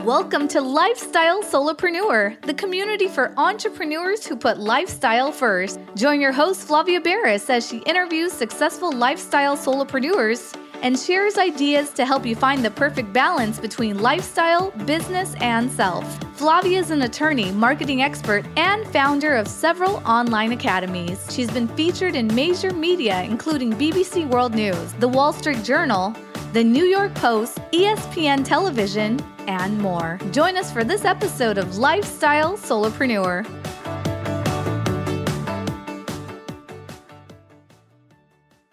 Welcome to Lifestyle Solopreneur, the community for entrepreneurs who put lifestyle first. Join your host, Flavia Barris, as she interviews successful lifestyle solopreneurs and shares ideas to help you find the perfect balance between lifestyle, business, and self. Flavia is an attorney, marketing expert, and founder of several online academies. She's been featured in major media, including BBC World News, The Wall Street Journal, The New York Post, ESPN Television, and more. Join us for this episode of Lifestyle Solopreneur.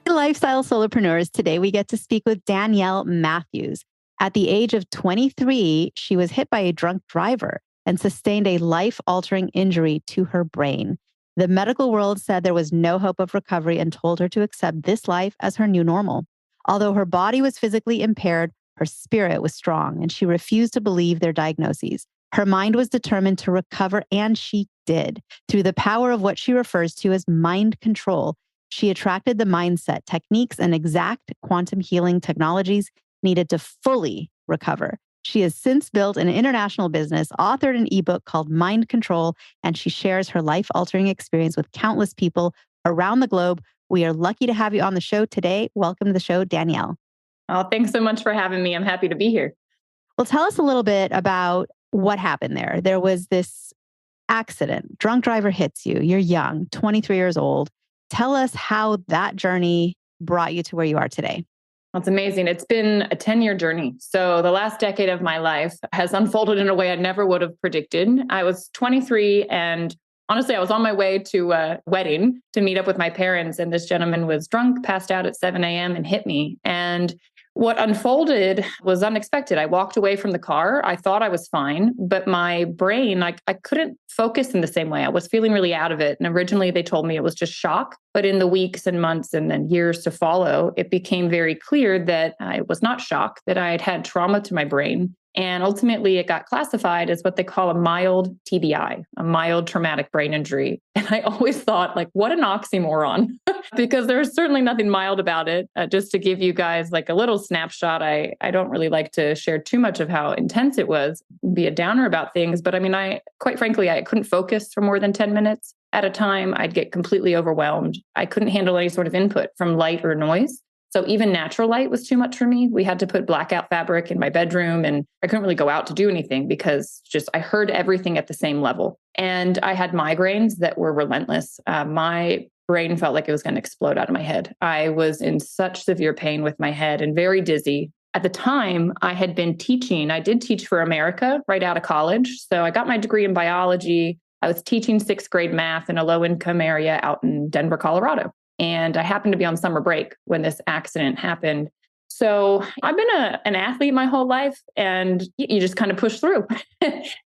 Lifestyle Solopreneurs, today we get to speak with Danielle Matthews. At the age of 23, she was hit by a drunk driver and sustained a life-altering injury to her brain. The medical world said there was no hope of recovery and told her to accept this life as her new normal. Although her body was physically impaired, her spirit was strong, and she refused to believe their diagnoses. Her mind was determined to recover, and she did. Through the power of what she refers to as mind control, she attracted the mindset, techniques, and exact quantum healing technologies needed to fully recover. She has since built an international business, authored an ebook called Mind Control, and she shares her life-altering experience with countless people around the globe. We are lucky to have you on the show today. Welcome to the show, Danielle. Oh, thanks so much for having me. I'm happy to be here. Well, tell us a little bit about what happened there. There was this accident. Drunk driver hits you. You're young, 23 years old. Tell us how that journey brought you to where you are today. That's amazing. It's been a 10-year journey. So the last decade of my life has unfolded in a way I never would have predicted. I was 23 and honestly, I was on my way to a wedding to meet up with my parents. And this gentleman was drunk, passed out at 7 a.m. and hit me. And what unfolded was unexpected. I walked away from the car. I thought I was fine, but my brain, I couldn't focus in the same way. I was feeling really out of it. And originally they told me it was just shock. But in the weeks and months and then years to follow, it became very clear that it was not shock, that I had had trauma to my brain. And ultimately, it got classified as what they call a mild TBI, a mild traumatic brain injury. And I always thought, like, what an oxymoron, because there's certainly nothing mild about it. Just to give you guys like a little snapshot, I don't really like to share too much of how intense it was, be a downer about things. But I mean, quite frankly, I couldn't focus for more than 10 minutes at a time. I'd get completely overwhelmed. I couldn't handle any sort of input from light or noise. So even natural light was too much for me. We had to put blackout fabric in my bedroom and I couldn't really go out to do anything because I heard everything at the same level. And I had migraines that were relentless. My brain felt like it was going to explode out of my head. I was in such severe pain with my head and very dizzy. At the time, I had been teaching. I did teach for America right out of college. So I got my degree in biology. I was teaching 6th grade math in a low-income area out in Denver, Colorado. And I happened to be on summer break when this accident happened. So I've been an athlete my whole life and you just kind of push through.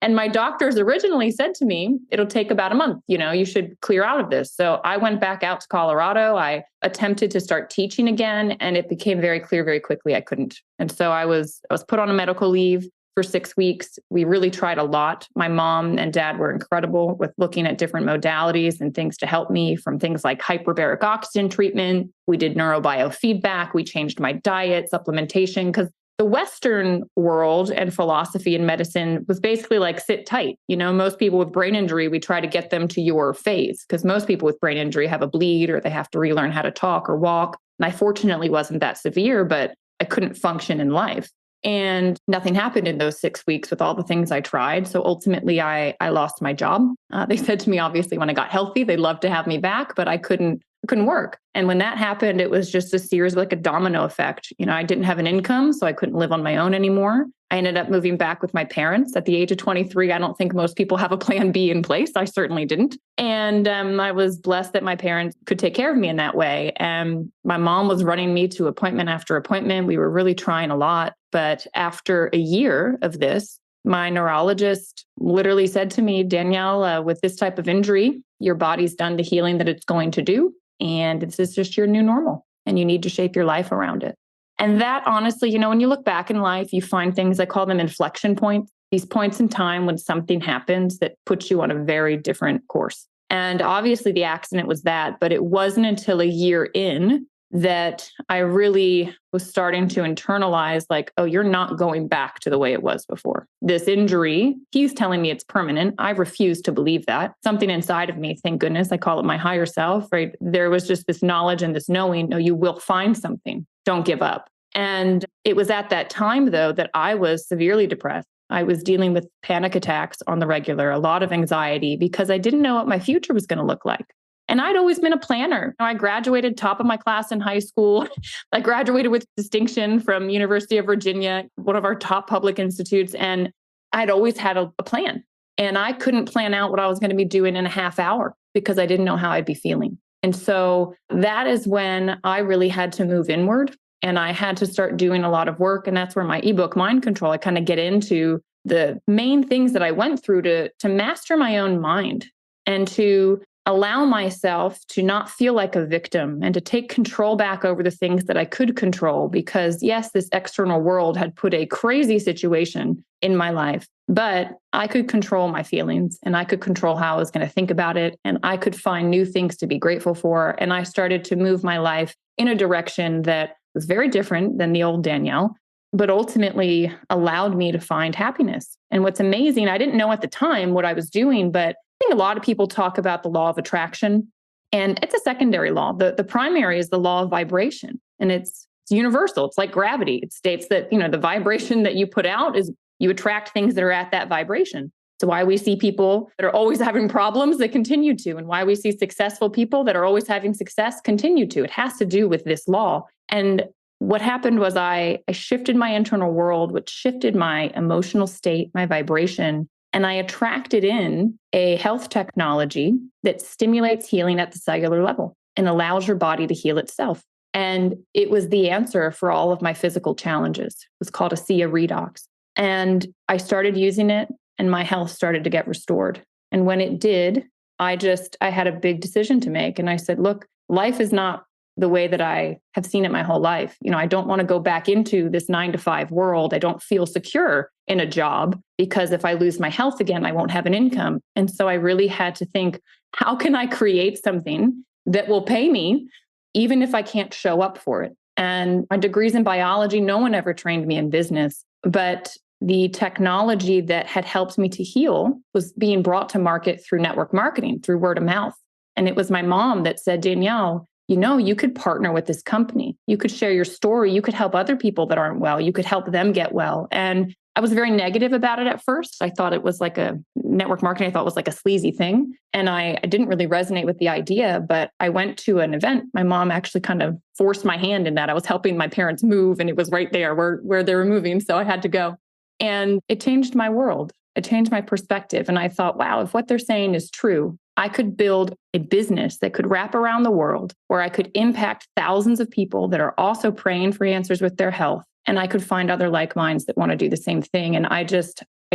And my doctors originally said to me, it'll take about a month, you should clear out of this. So I went back out to Colorado. I attempted to start teaching again and it became very clear very quickly I couldn't. And so I was put on a medical leave for 6 weeks. We really tried a lot. My mom and dad were incredible with looking at different modalities and things to help me, from things like hyperbaric oxygen treatment. We did neurobiofeedback. We changed my diet, supplementation, because the Western world and philosophy and medicine was basically like, sit tight. Most people with brain injury, we try to get them to your phase because most people with brain injury have a bleed or they have to relearn how to talk or walk. And I fortunately wasn't that severe, but I couldn't function in life. And nothing happened in those 6 weeks with all the things I tried. So ultimately, I lost my job. They said to me, obviously, when I got healthy, they'd love to have me back, but I couldn't work. And when that happened, it was just a series, like a domino effect. I didn't have an income, so I couldn't live on my own anymore. I ended up moving back with my parents at the age of 23. I don't think most people have a plan B in place. I certainly didn't. And I was blessed that my parents could take care of me in that way. And my mom was running me to appointment after appointment. We were really trying a lot. But after a year of this, my neurologist literally said to me, Danielle, with this type of injury, your body's done the healing that it's going to do. And this is just your new normal. And you need to shape your life around it. And that honestly, when you look back in life, you find things, I call them inflection points, these points in time when something happens that puts you on a very different course. And obviously the accident was that, but it wasn't until a year in that I really was starting to internalize like, oh, you're not going back to the way it was before. this injury. He's telling me it's permanent. I refuse to believe that. Something inside of me, thank goodness, I call it my higher self, right? There was just this knowledge and this knowing, no, you will find something. Don't give up. And it was at that time, though, that I was severely depressed. I was dealing with panic attacks on the regular, a lot of anxiety because I didn't know what my future was going to look like. And I'd always been a planner. I graduated top of my class in high school. I graduated with distinction from University of Virginia, one of our top public institutes. And I'd always had a plan. And I couldn't plan out what I was going to be doing in a half hour because I didn't know how I'd be feeling. And so that is when I really had to move inward and I had to start doing a lot of work. And that's where my ebook, Mind Control, I kind of get into the main things that I went through to master my own mind and to allow myself to not feel like a victim and to take control back over the things that I could control. Because yes, this external world had put a crazy situation in my life, but I could control my feelings and I could control how I was going to think about it. And I could find new things to be grateful for. And I started to move my life in a direction that was very different than the old Danielle, but ultimately allowed me to find happiness. And what's amazing, I didn't know at the time what I was doing, but I think a lot of people talk about the law of attraction, and it's a secondary law. The primary is the law of vibration, and it's universal. It's like gravity. It states that, the vibration that you put out is you attract things that are at that vibration. So why we see people that are always having problems that continue to, and why we see successful people that are always having success continue to. It has to do with this law. And what happened was I shifted my internal world, which shifted my emotional state, my vibration. And I attracted in a health technology that stimulates healing at the cellular level and allows your body to heal itself. And it was the answer for all of my physical challenges. It was called a ASEA redox. And I started using it and my health started to get restored. And when it did, I had a big decision to make. And I said, look, life is not the way that I have seen it my whole life. I don't want to go back into this 9-to-5 world. I don't feel secure in a job because if I lose my health again, I won't have an income. And so I really had to think, how can I create something that will pay me even if I can't show up for it? And my degrees in biology, no one ever trained me in business, but the technology that had helped me to heal was being brought to market through network marketing, through word of mouth. And it was my mom that said, Danielle, you could partner with this company. You could share your story. You could help other people that aren't well. You could help them get well. And I was very negative about it at first. I thought it was like a network marketing. I thought it was like a sleazy thing. And I didn't really resonate with the idea, but I went to an event. My mom actually kind of forced my hand in that. I was helping my parents move and it was right there where they were moving. So I had to go. And it changed my world. It changed my perspective. And I thought, wow, if what they're saying is true, I could build a business that could wrap around the world where I could impact thousands of people that are also praying for answers with their health. And I could find other like minds that want to do the same thing. And I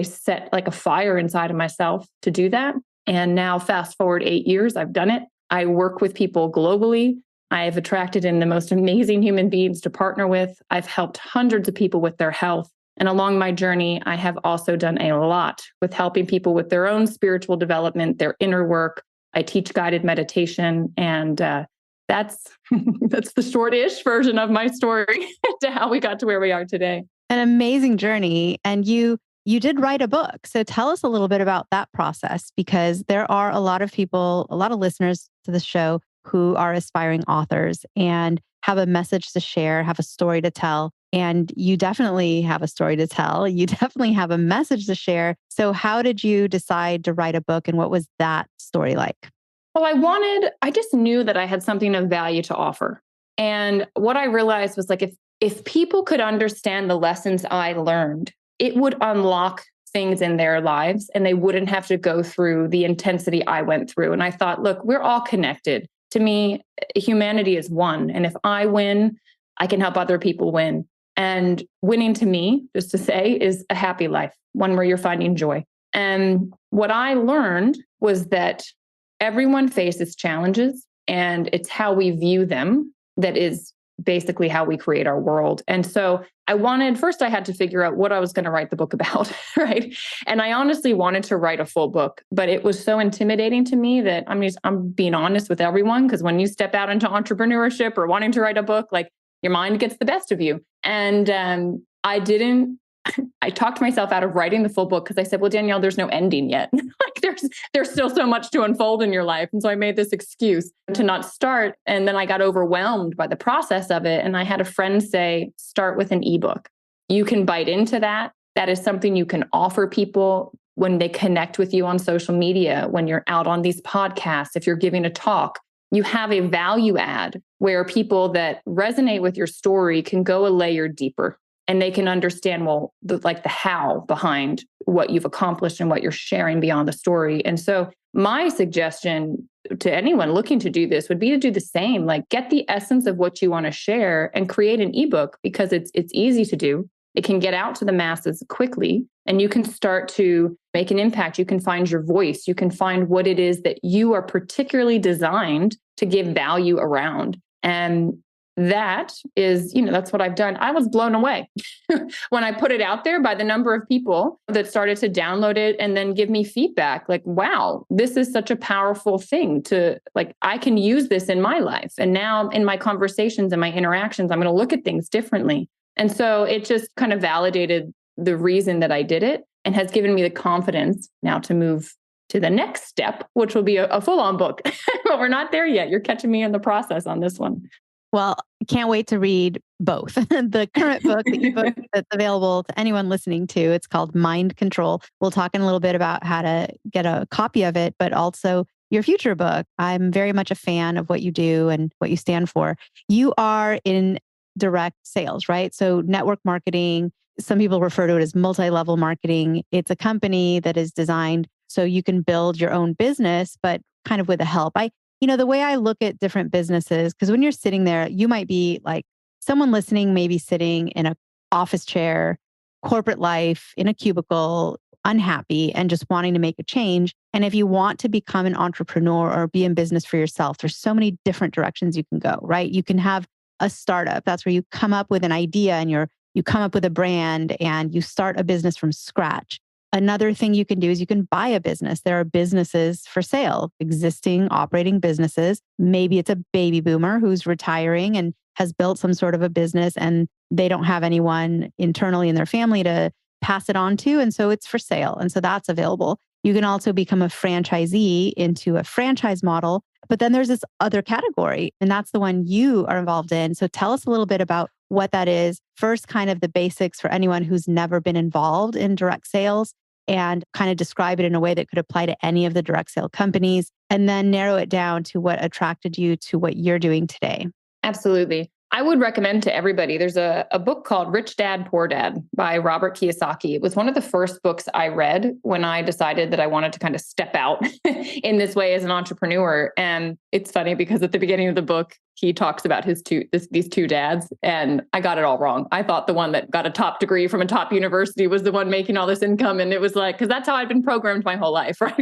set like a fire inside of myself to do that. And now fast forward 8 years, I've done it. I work with people globally. I've attracted in the most amazing human beings to partner with. I've helped hundreds of people with their health. And along my journey, I have also done a lot with helping people with their own spiritual development, their inner work. I teach guided meditation, and that's the short-ish version of my story to how we got to where we are today. An amazing journey. And you did write a book. So tell us a little bit about that process, because there are a lot of people, a lot of listeners to the show who are aspiring authors and have a message to share, have a story to tell. And you definitely have a story to tell. You definitely have a message to share. So how did you decide to write a book, and what was that story like? Well, I just knew that I had something of value to offer. And what I realized was like, if people could understand the lessons I learned, it would unlock things in their lives and they wouldn't have to go through the intensity I went through. And I thought, look, we're all connected. To me, humanity is one. And if I win, I can help other people win. And winning to me, just to say, is a happy life, one where you're finding joy. And what I learned was that everyone faces challenges, and it's how we view them that is basically how we create our world. And so first I had to figure out what I was going to write the book about, right? And I honestly wanted to write a full book, but it was so intimidating to me that I'm being honest with everyone, because when you step out into entrepreneurship or wanting to write a book, like your mind gets the best of you. And I didn't I talked myself out of writing the full book because I said, well, Danielle, there's no ending yet. Like there's still so much to unfold in your life. And so I made this excuse to not start. And then I got overwhelmed by the process of it. And I had a friend say, start with an ebook. You can bite into that. That is something you can offer people when they connect with you on social media, when you're out on these podcasts, if you're giving a talk. You have a value add where people that resonate with your story can go a layer deeper and they can understand, well, the how behind what you've accomplished and what you're sharing beyond the story. And so my suggestion to anyone looking to do this would be to do the same, like get the essence of what you want to share and create an ebook because it's easy to do. It can get out to the masses quickly and you can start to make an impact. You can find your voice. You can find what it is that you are particularly designed to give value around. And that is, that's what I've done. I was blown away when I put it out there by the number of people that started to download it and then give me feedback. Like, wow, this is such a powerful thing I can use this in my life. And now in my conversations and my interactions, I'm going to look at things differently. And so it just kind of validated the reason that I did it and has given me the confidence now to move to the next step, which will be a full-on book. But we're not there yet. You're catching me in the process on this one. Well, can't wait to read both. The current book, the ebook that's available to anyone listening to, it's called Mind Control. We'll talk in a little bit about how to get a copy of it, but also your future book. I'm very much a fan of what you do and what you stand for. You are in direct sales, right? So network marketing, some people refer to it as multi-level marketing. It's a company that is designed so you can build your own business, but kind of with the help. The way I look at different businesses, because when you're sitting there, you might be like someone listening, maybe sitting in an office chair, corporate life, in a cubicle, unhappy and just wanting to make a change. And if you want to become an entrepreneur or be in business for yourself, there's so many different directions you can go, right? You can have a startup. That's where you come up with an idea and you come up with a brand and you start a business from scratch. Another thing you can do is you can buy a business. There are businesses for sale, existing operating businesses. Maybe it's a baby boomer who's retiring and has built some sort of a business and they don't have anyone internally in their family to pass it on to. And so it's for sale. And so that's available. You can also become a franchisee into a franchise model. But then there's this other category, and that's the one you are involved in. So tell us a little bit about what that is. First, kind of the basics for anyone who's never been involved in direct sales and kind of describe it in a way that could apply to any of the direct sale companies, and then narrow it down to what attracted you to what you're doing today. Absolutely. I would recommend to everybody, there's a book called Rich Dad, Poor Dad by Robert Kiyosaki. It was one of the first books I read when I decided that I wanted to kind of step out in this way as an entrepreneur. And it's funny because at the beginning of the book, he talks about these two dads, and I got it all wrong. I thought the one that got a top degree from a top university was the one making all this income. And it was like, because that's how I'd been programmed my whole life, right?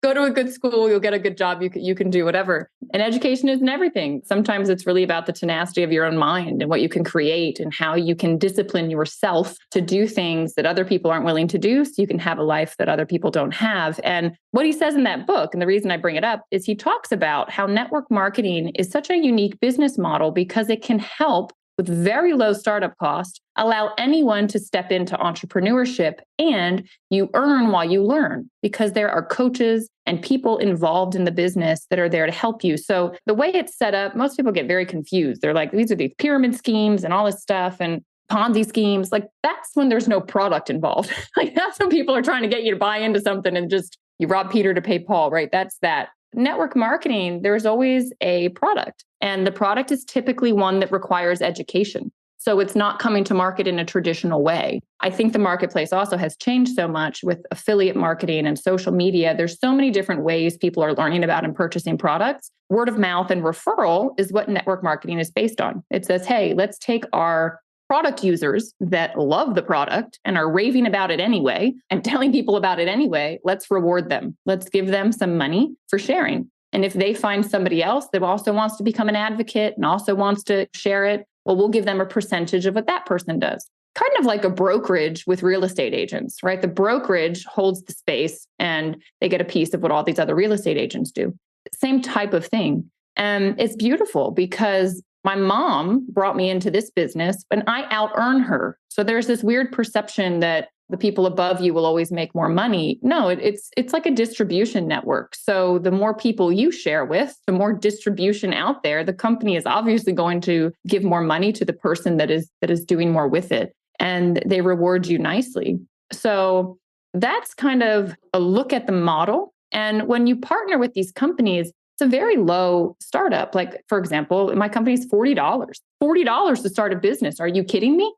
Go to a good school, you'll get a good job, you can do whatever. And education isn't everything. Sometimes it's really about the tenacity of your own mind and what you can create and how you can discipline yourself to do things that other people aren't willing to do so you can have a life that other people don't have. And what he says in that book, and the reason I bring it up, is he talks about how network marketing is such a unique business model because it can help with very low startup cost, allow anyone to step into entrepreneurship, and you earn while you learn because there are coaches and people involved in the business that are there to help you. So the way it's set up, most people get very confused. They're like, these are these pyramid schemes and all this stuff and Ponzi schemes. Like that's when there's no product involved. Like that's when people are trying to get you to buy into something and just you rob Peter to pay Paul, right? That's that. Network marketing, there's always a product, and the product is typically one that requires education. So it's not coming to market in a traditional way. I think the marketplace also has changed so much with affiliate marketing and social media. There's so many different ways people are learning about and purchasing products. Word of mouth and referral is what network marketing is based on. It says, hey, let's take our product users that love the product and are raving about it anyway and telling people about it anyway. Let's reward them. Let's give them some money for sharing. And if they find somebody else that also wants to become an advocate and also wants to share it, well, we'll give them a percentage of what that person does. Kind of like a brokerage with real estate agents, right? The brokerage holds the space and they get a piece of what all these other real estate agents do. Same type of thing. And it's beautiful because My mom brought me into this business and I out earn her. So there's this weird perception that the people above you will always make more money. No, it's like a distribution network. So the more people you share with, the more distribution out there, the company is obviously going to give more money to the person that is doing more with it. And they reward you nicely. So that's kind of a look at the model. And when you partner with these companies, it's a very low startup. Like, for example, my company is $40 to start a business. Are you kidding me?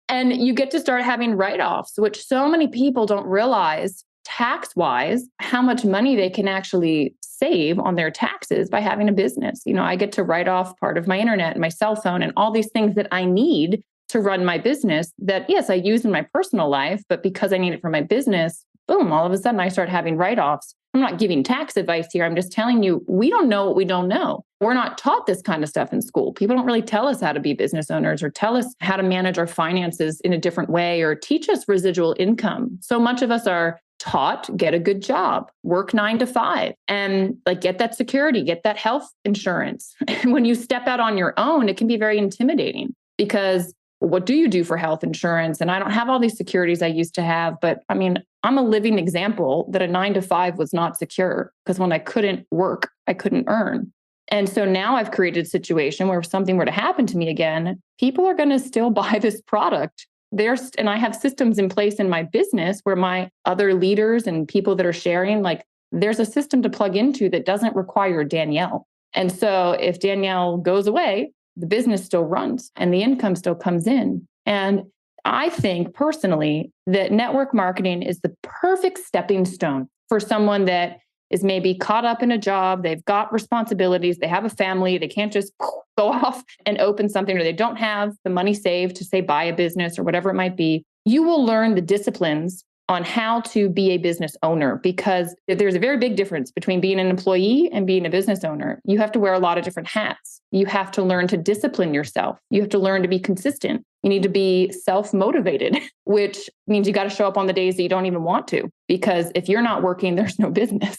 And you get to start having write-offs, which so many people don't realize tax-wise, how much money they can actually save on their taxes by having a business. I get to write off part of my internet and my cell phone and all these things that I need to run my business that, yes, I use in my personal life, but because I need it for my business, boom, all of a sudden I start having write-offs. I'm not giving tax advice here. I'm just telling you, we don't know what we don't know. We're not taught this kind of stuff in school. People don't really tell us how to be business owners or tell us how to manage our finances in a different way or teach us residual income. So much of us are taught, get a good job, work 9 to 5, and get that security, get that health insurance. And when you step out on your own, it can be very intimidating because what do you do for health insurance? And I don't have all these securities I used to have, but I mean, I'm a living example that a 9 to 5 was not secure because when I couldn't work, I couldn't earn. And so now I've created a situation where if something were to happen to me again, people are going to still buy this product. And I have systems in place in my business where my other leaders and people that are sharing, there's a system to plug into that doesn't require Danielle. And so if Danielle goes away, the business still runs and the income still comes in. And I think personally that network marketing is the perfect stepping stone for someone that is maybe caught up in a job. They've got responsibilities. They have a family. They can't just go off and open something, or they don't have the money saved to, say, buy a business or whatever it might be. You will learn the disciplines on how to be a business owner, because there's a very big difference between being an employee and being a business owner. You have to wear a lot of different hats. You have to learn to discipline yourself. You have to learn to be consistent. You need to be self-motivated, which means you got to show up on the days that you don't even want to, because if you're not working, there's no business.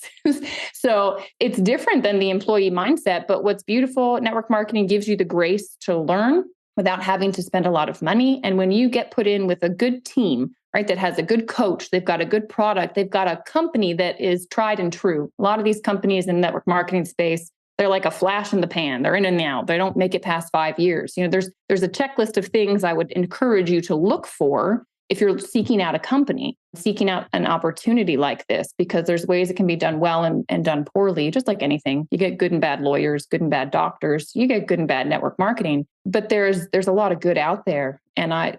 So it's different than the employee mindset. But what's beautiful, network marketing gives you the grace to learn without having to spend a lot of money. And when you get put in with a good team, right, that has a good coach, they've got a good product, they've got a company that is tried and true. A lot of these companies in the network marketing space, they're like a flash in the pan. They're in and out. They don't make it past 5 years. There's a checklist of things I would encourage you to look for if you're seeking out a company, seeking out an opportunity like this, because there's ways it can be done well and done poorly, just like anything. You get good and bad lawyers, good and bad doctors, you get good and bad network marketing, but there's a lot of good out there. And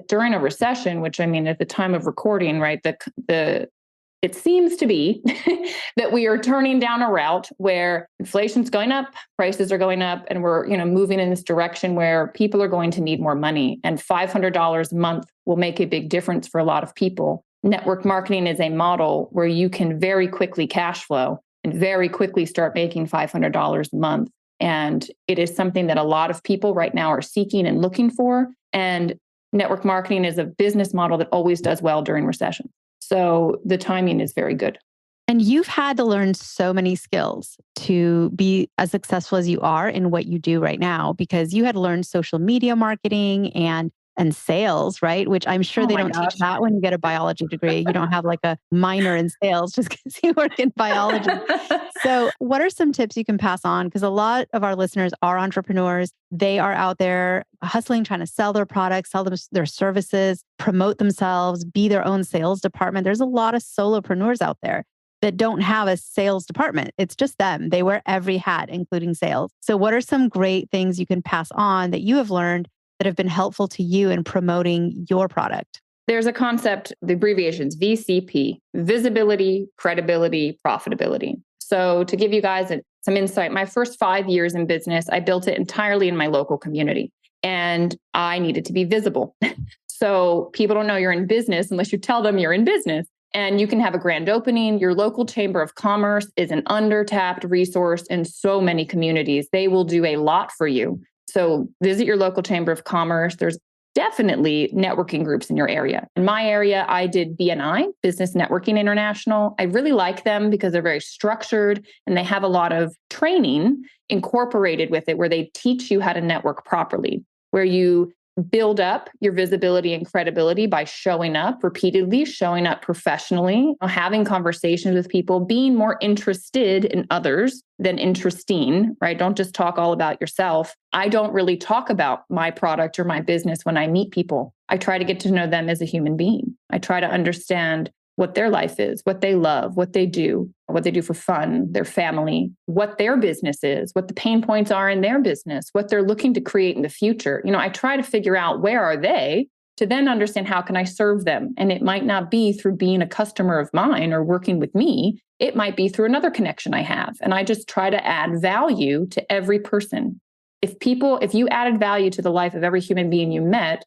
during a recession, which I mean, at the time of recording, right, it seems to be that we are turning down a route where inflation's going up, prices are going up, and we're, moving in this direction where people are going to need more money. And $500 a month will make a big difference for a lot of people. Network marketing is a model where you can very quickly cash flow and very quickly start making $500 a month. And it is something that a lot of people right now are seeking and looking for. And network marketing is a business model that always does well during recession. So the timing is very good. And you've had to learn so many skills to be as successful as you are in what you do right now, because you had to learn social media marketing and sales, right? Which I'm sure they don't teach that when you get a biology degree. You don't have like a minor in sales just because you work in biology. So what are some tips you can pass on? Because a lot of our listeners are entrepreneurs. They are out there hustling, trying to sell their products, sell them their services, promote themselves, be their own sales department. There's a lot of solopreneurs out there that don't have a sales department. It's just them. They wear every hat, including sales. So what are some great things you can pass on that you have learned that have been helpful to you in promoting your product? There's a concept, the abbreviations, VCP, visibility, credibility, profitability. So to give you guys some insight, my first 5 years in business, I built it entirely in my local community, and I needed to be visible. So people don't know you're in business unless you tell them you're in business. And you can have a grand opening. Your local chamber of commerce is an undertapped resource in so many communities. They will do a lot for you. So visit your local chamber of commerce. There's definitely networking groups in your area. In my area, I did BNI, Business Networking International. I really like them because they're very structured and they have a lot of training incorporated with it where they teach you how to network properly, where you build up your visibility and credibility by showing up repeatedly, showing up professionally, having conversations with people, being more interested in others than interesting, right? Don't just talk all about yourself. I don't really talk about my product or my business when I meet people. I try to get to know them as a human being. I try to understand what their life is, what they love, what they do for fun, their family, what their business is, what the pain points are in their business, what they're looking to create in the future. I try to figure out where are they to then understand how can I serve them. And it might not be through being a customer of mine or working with me. It might be through another connection I have. And I just try to add value to every person. If you added value to the life of every human being you met,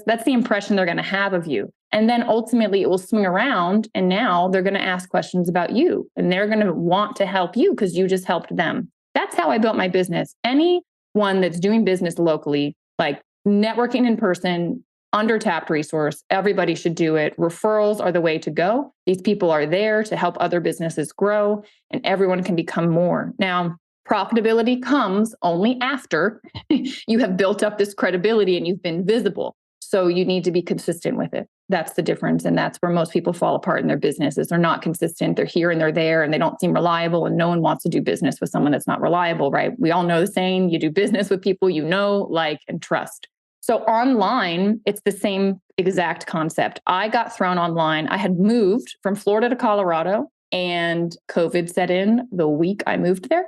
that's the impression they're going to have of you. And then ultimately it will swing around and now they're going to ask questions about you and they're going to want to help you because you just helped them. That's how I built my business. Anyone that's doing business locally, like networking in person, under-tapped resource, everybody should do it. Referrals are the way to go. These people are there to help other businesses grow and everyone can become more. Now, profitability comes only after you have built up this credibility and you've been visible. So you need to be consistent with it. That's the difference. And that's where most people fall apart in their businesses. They're not consistent. They're here and they're there and they don't seem reliable. And no one wants to do business with someone that's not reliable, right? We all know the saying, you do business with people you know, like, and trust. So online, it's the same exact concept. I got thrown online. I had moved from Florida to Colorado and COVID set in the week I moved there.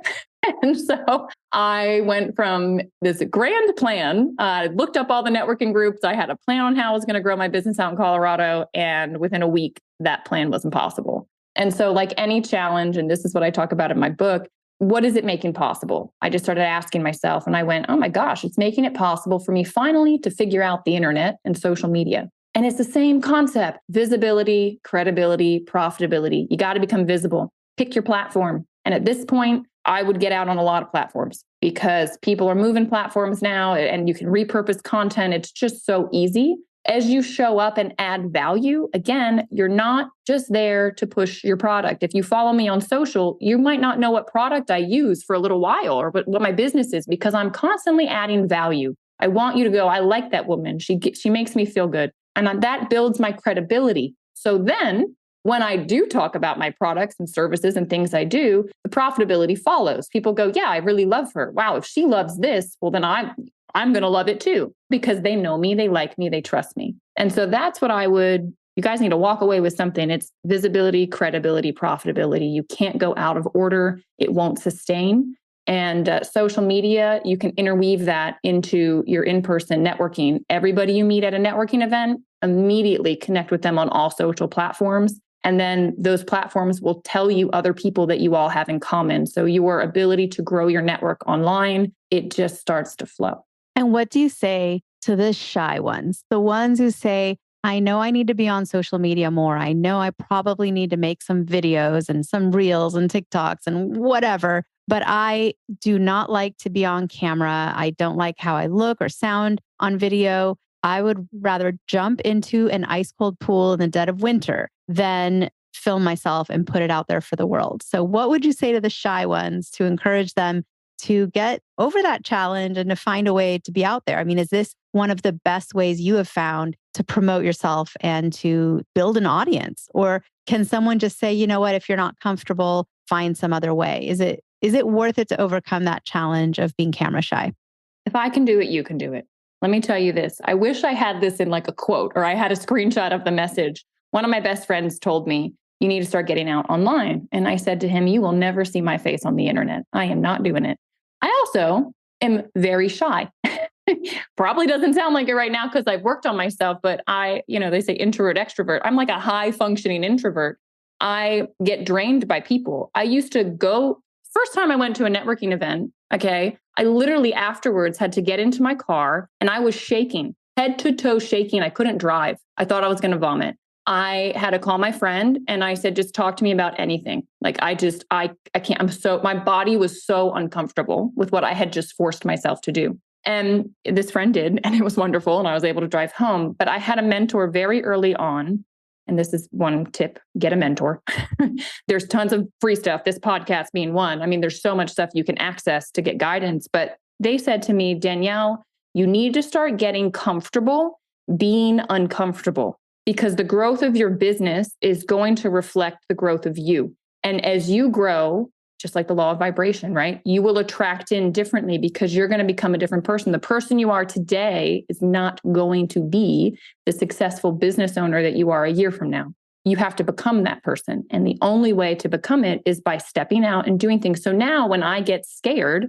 And so I went from this grand plan, looked up all the networking groups. I had a plan on how I was going to grow my business out in Colorado. And within a week, that plan was impossible. And so like any challenge, and this is what I talk about in my book, what is it making possible? I just started asking myself and I went, oh my gosh, it's making it possible for me finally to figure out the internet and social media. And it's the same concept: visibility, credibility, profitability. You got to become visible. Pick your platform. And at this point, I would get out on a lot of platforms because people are moving platforms now and you can repurpose content. It's just so easy. As you show up and add value, again, you're not just there to push your product. If you follow me on social, you might not know what product I use for a little while or what my business is because I'm constantly adding value. I want you to go, I like that woman. She makes me feel good. And that builds my credibility. So then when I do talk about my products and services and things I do, the profitability follows. People go, yeah, I really love her. Wow, if she loves this, well, then I'm going to love it too because they know me, they like me, they trust me. And so that's what you guys need to walk away with something. It's visibility, credibility, profitability. You can't go out of order. It won't sustain. And social media, you can interweave that into your in-person networking. Everybody you meet at a networking event, immediately connect with them on all social platforms. And then those platforms will tell you other people that you all have in common. So your ability to grow your network online, it just starts to flow. And what do you say to the shy ones? The ones who say, I know I need to be on social media more. I know I probably need to make some videos and some reels and TikToks and whatever, but I do not like to be on camera. I don't like how I look or sound on video. I would rather jump into an ice cold pool in the dead of winter than film myself and put it out there for the world. So what would you say to the shy ones to encourage them to get over that challenge and to find a way to be out there? I mean, is this one of the best ways you have found to promote yourself and to build an audience? Or can someone just say, you know what, if you're not comfortable, find some other way? Is it worth it to overcome that challenge of being camera shy? If I can do it, you can do it. Let me tell you this. I wish I had this in like a quote or I had a screenshot of the message. One of my best friends told me, you need to start getting out online. And I said to him, you will never see my face on the internet. I am not doing it. I also am very shy. Probably doesn't sound like it right now because I've worked on myself, but they say introvert, extrovert. I'm like a high functioning introvert. I get drained by people. I used to go, first time I went to a networking event, okay, I literally afterwards had to get into my car and I was shaking, head to toe shaking. I couldn't drive. I thought I was going to vomit. I had to call my friend and I said, just talk to me about anything. Like I can't, my body was so uncomfortable with what I had just forced myself to do. And this friend did, and it was wonderful. And I was able to drive home. But I had a mentor very early on. And this is one tip, get a mentor. There's tons of free stuff, this podcast being one. I mean, there's so much stuff you can access to get guidance. But they said to me, Danielle, you need to start getting comfortable being uncomfortable, because the growth of your business is going to reflect the growth of you. And as you grow, just like the law of vibration, right? You will attract in differently because you're going to become a different person. The person you are today is not going to be the successful business owner that you are a year from now. You have to become that person. And the only way to become it is by stepping out and doing things. So now when I get scared,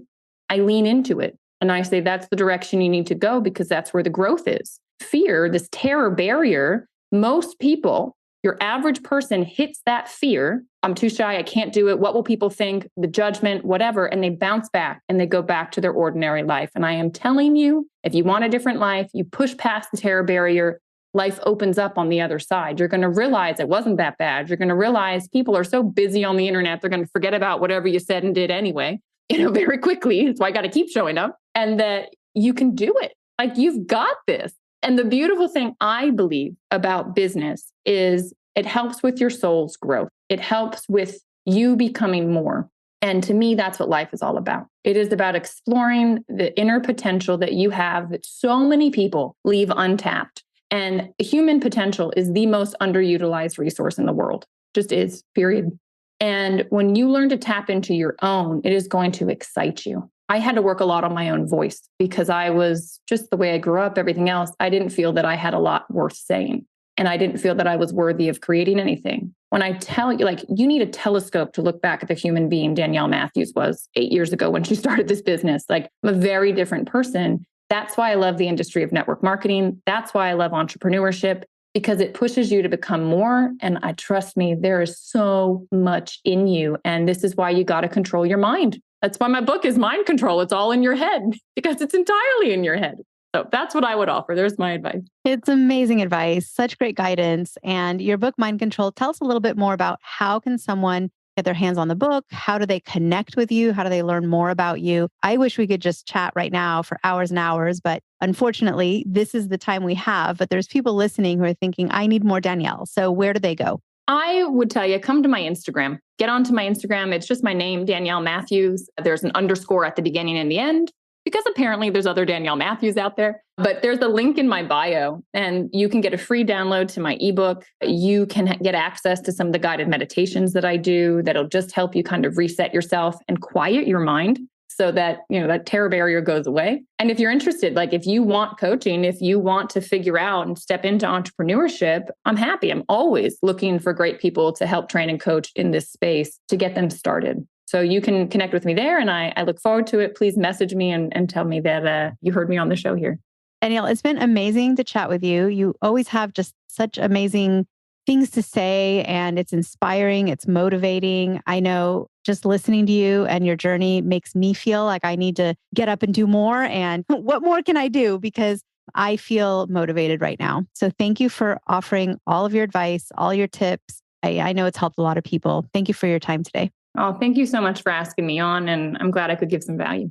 I lean into it. And I say, that's the direction you need to go because that's where the growth is. Fear, this terror barrier, most people, your average person hits that fear. I'm too shy. I can't do it. What will people think? The judgment, whatever. And they bounce back and they go back to their ordinary life. And I am telling you, if you want a different life, you push past the terror barrier, life opens up on the other side. You're going to realize it wasn't that bad. You're going to realize people are so busy on the internet, they're going to forget about whatever you said and did anyway, very quickly. That's why I got to keep showing up, and that you can do it. Like, you've got this. And the beautiful thing I believe about business is it helps with your soul's growth. It helps with you becoming more. And to me, that's what life is all about. It is about exploring the inner potential that you have that so many people leave untapped. And human potential is the most underutilized resource in the world. Just is, period. And when you learn to tap into your own, it is going to excite you. I had to work a lot on my own voice because I was just the way I grew up, everything else. I didn't feel that I had a lot worth saying. And I didn't feel that I was worthy of creating anything. When I tell you, like, you need a telescope to look back at the human being Danielle Matthews was 8 years ago when she started this business. Like, I'm a very different person. That's why I love the industry of network marketing. That's why I love entrepreneurship, because it pushes you to become more. And trust me, there is so much in you. And this is why you got to control your mind. That's why my book is Mind Control. It's all in your head because it's entirely in your head. So that's what I would offer. There's my advice. It's amazing advice, such great guidance. And your book, Mind Control, tell us a little bit more about how can someone get their hands on the book? How do they connect with you? How do they learn more about you? I wish we could just chat right now for hours and hours, but unfortunately, this is the time we have. But there's people listening who are thinking, I need more Danielle. So where do they go? I would tell you, come to my Instagram. Get onto my Instagram. It's just my name, Danielle Matthews. There's an underscore at the beginning and the end, because apparently there's other Danielle Matthews out there. But there's a link in my bio, and you can get a free download to my ebook. You can get access to some of the guided meditations that I do that'll just help you kind of reset yourself and quiet your mind so that, that terror barrier goes away. And if you're interested, like if you want coaching, if you want to figure out and step into entrepreneurship, I'm happy. I'm always looking for great people to help train and coach in this space to get them started. So you can connect with me there, and I look forward to it. Please message me and tell me that you heard me on the show here. Danielle, it's been amazing to chat with you. You always have just such amazing things to say, and it's inspiring. It's motivating. I know just listening to you and your journey makes me feel like I need to get up and do more. And what more can I do? Because I feel motivated right now. So thank you for offering all of your advice, all your tips. I know it's helped a lot of people. Thank you for your time today. Oh, thank you so much for asking me on, and I'm glad I could give some value.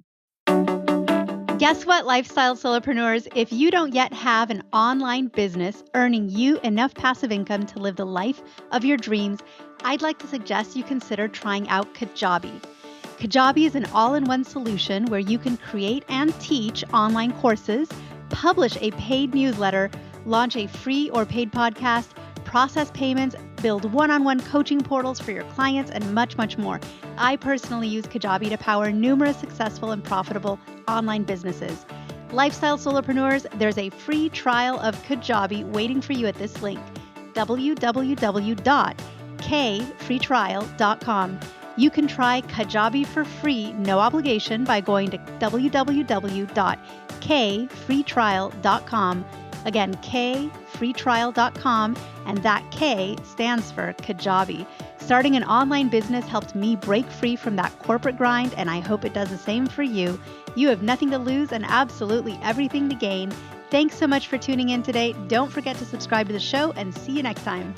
Guess what, lifestyle solopreneurs? If you don't yet have an online business earning you enough passive income to live the life of your dreams, I'd like to suggest you consider trying out Kajabi. Kajabi is an all-in-one solution where you can create and teach online courses, publish a paid newsletter, launch a free or paid podcast, process payments, build one-on-one coaching portals for your clients, and much, much more. I personally use Kajabi to power numerous successful and profitable online businesses. Lifestyle solopreneurs, there's a free trial of Kajabi waiting for you at this link, www.kfreetrial.com. You can try Kajabi for free, no obligation, by going to www.kfreetrial.com. Again, kfreetrial.com, and that K stands for Kajabi. Starting an online business helped me break free from that corporate grind, and I hope it does the same for you. You have nothing to lose and absolutely everything to gain. Thanks so much for tuning in today. Don't forget to subscribe to the show, and see you next time.